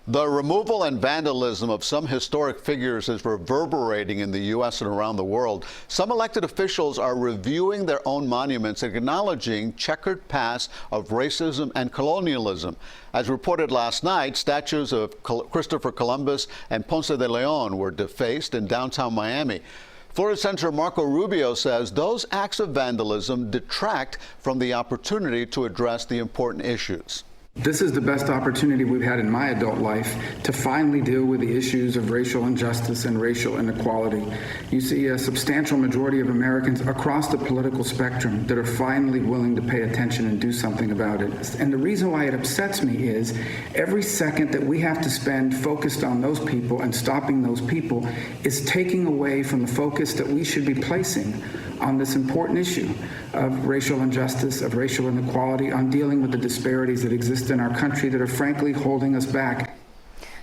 The removal and vandalism of some historic figures is reverberating in the U.S. and around the world. Some elected officials are reviewing their own monuments and acknowledging checkered past of racism and colonialism. As reported last night, statues of Christopher Columbus and Ponce de Leon were defaced in downtown Miami. Florida Senator Marco Rubio says those acts of vandalism detract from the opportunity to address the important issues. This is the best opportunity we've had in my adult life to finally deal with the issues of racial injustice and racial inequality. You see a substantial majority of Americans across the political spectrum that are finally willing to pay attention and do something about it. And the reason why it upsets me is every second that we have to spend focused on those people and stopping those people is taking away from the focus that we should be placing on this important issue of racial injustice, of racial inequality, on dealing with the disparities that exist in our country that are frankly holding us back.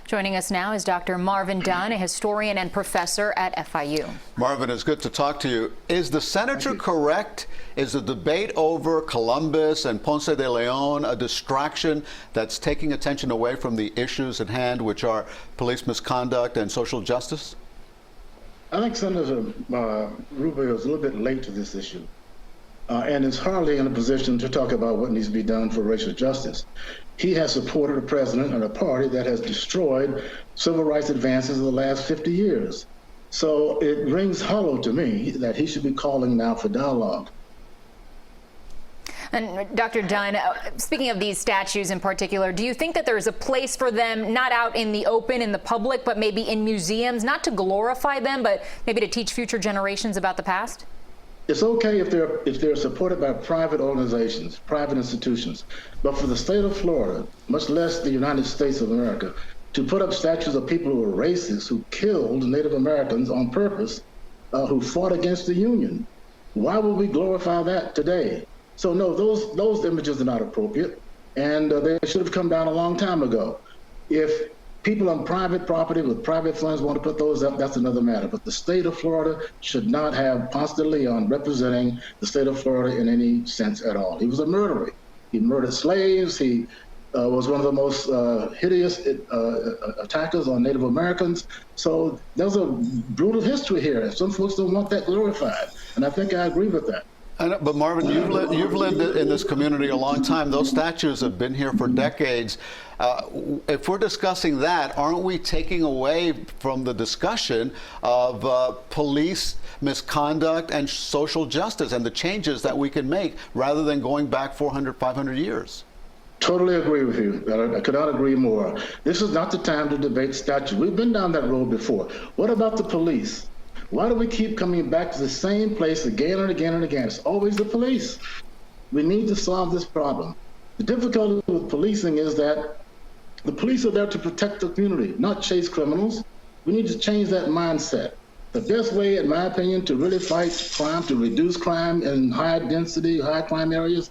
Joining us now is Dr. Marvin Dunn, a historian and professor at FIU. Marvin, it's good to talk to you. Is the senator correct? Is the debate over Columbus and Ponce de Leon a distraction that's taking attention away from the issues at hand, which are police misconduct and social justice? I think Senator Rubio is a little bit late to this issue and is hardly in a position to talk about what needs to be done for racial justice. He has supported a president and a party that has destroyed civil rights advances in the last 50 years. So it rings hollow to me that he should be calling now for dialogue. And Dr. Dunn, speaking of these statues in particular, do you think that there's a place for them, not out in the open, in the public, but maybe in museums, not to glorify them, but maybe to teach future generations about the past? It's okay if they're supported by private organizations, private institutions, but for the state of Florida, much less the United States of America, to put up statues of people who were racist, who killed Native Americans on purpose, who fought against the Union, why would we glorify that today? So no, those images are not appropriate, and they should have come down a long time ago. If people on private property with private funds want to put those up, that's another matter. But the state of Florida should not have Ponce de Leon representing the state of Florida in any sense at all. He was a murderer. He murdered slaves. He was one of the most hideous attackers on Native Americans. So there's a brutal history here. Some folks don't want that glorified, and I think I agree with that. But Marvin, you've lived in this community a long time. Those statues have been here for decades. If we're discussing that, aren't we taking away from the discussion of police misconduct and social justice and the changes that we can make rather than going back 400, 500 years? Totally agree with you. I could not agree more. This is not the time to debate statues. We've been down that road before. What about the police? Why do we keep coming back to the same place again and again and again? It's always the police. We need to solve this problem. The difficulty with policing is that the police are there to protect the community, not chase criminals. We need to change that mindset. The best way, in my opinion, to really fight crime, to reduce crime in high density, high crime areas,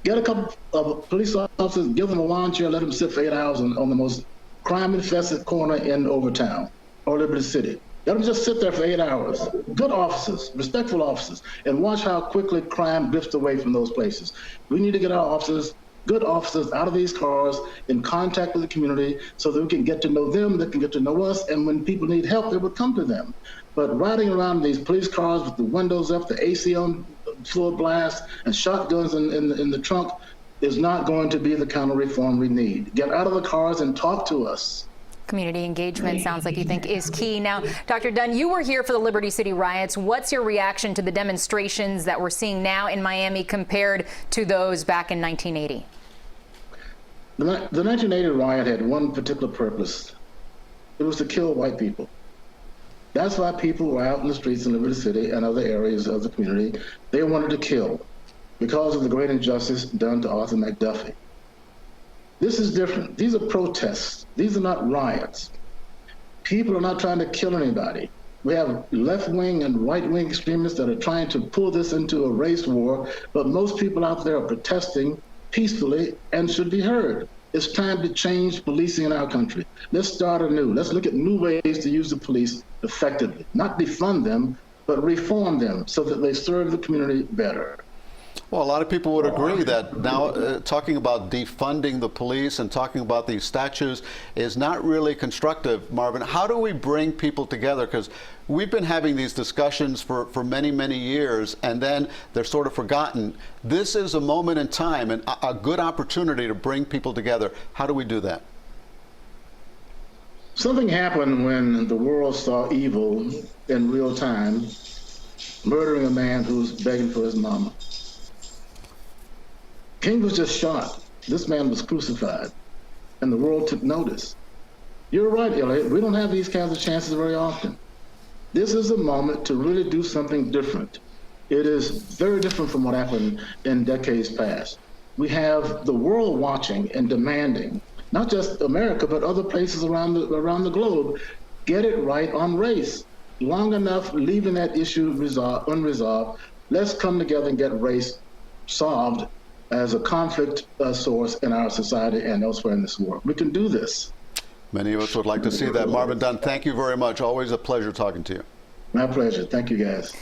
get a couple of police officers, give them a lawn chair, let them sit for 8 hours on the most crime-infested corner in Overtown or Liberty City. Let them just sit there for 8 hours. Good officers, respectful officers, and watch how quickly crime drifts away from those places. We need to get our officers, good officers, out of these cars, in contact with the community so that we can get to know them, they can get to know us, and when people need help, they would come to them. But riding around in these police cars with the windows up, the AC on full blast, and shotguns in the trunk is not going to be the kind of reform we need. Get out of the cars and talk to us. Community engagement sounds like you think is key. Now, Dr. Dunn, you were here for the Liberty City riots. What's your reaction to the demonstrations that we're seeing now in Miami compared to those back in 1980? The 1980 riot had one particular purpose. It was to kill white people. That's why people were out in the streets in Liberty City and other areas of the community. They wanted to kill because of the great injustice done to Arthur McDuffie. This is different. These are protests. These are not riots. People are not trying to kill anybody. We have left-wing and right-wing extremists that are trying to pull this into a race war, but most people out there are protesting peacefully and should be heard. It's time to change policing in our country. Let's start anew. Let's look at new ways to use the police effectively. Not defund them, but reform them so that they serve the community better. Well, a lot of people would agree that now talking about defunding the police and talking about these statues is not really constructive. Marvin, how do we bring people together? Because we've been having these discussions for many, many years, and then they're sort of forgotten. This is a moment in time and a good opportunity to bring people together. How do we do that? Something happened when the world saw evil in real time, murdering a man who's begging for his mama. King was just shot. This man was crucified, and the world took notice. You're right, Elliot. We don't have these kinds of chances very often. This is a moment to really do something different. It is very different from what happened in decades past. We have the world watching and demanding, not just America, but other places around the globe, get it right on race. Long enough leaving that issue unresolved. Let's come together and get race solved as a conflict source in our society and elsewhere in this world. We can do this. Many of us would like to see that. Marvin Dunn, thank you very much. Always a pleasure talking to you. My pleasure. Thank you, guys.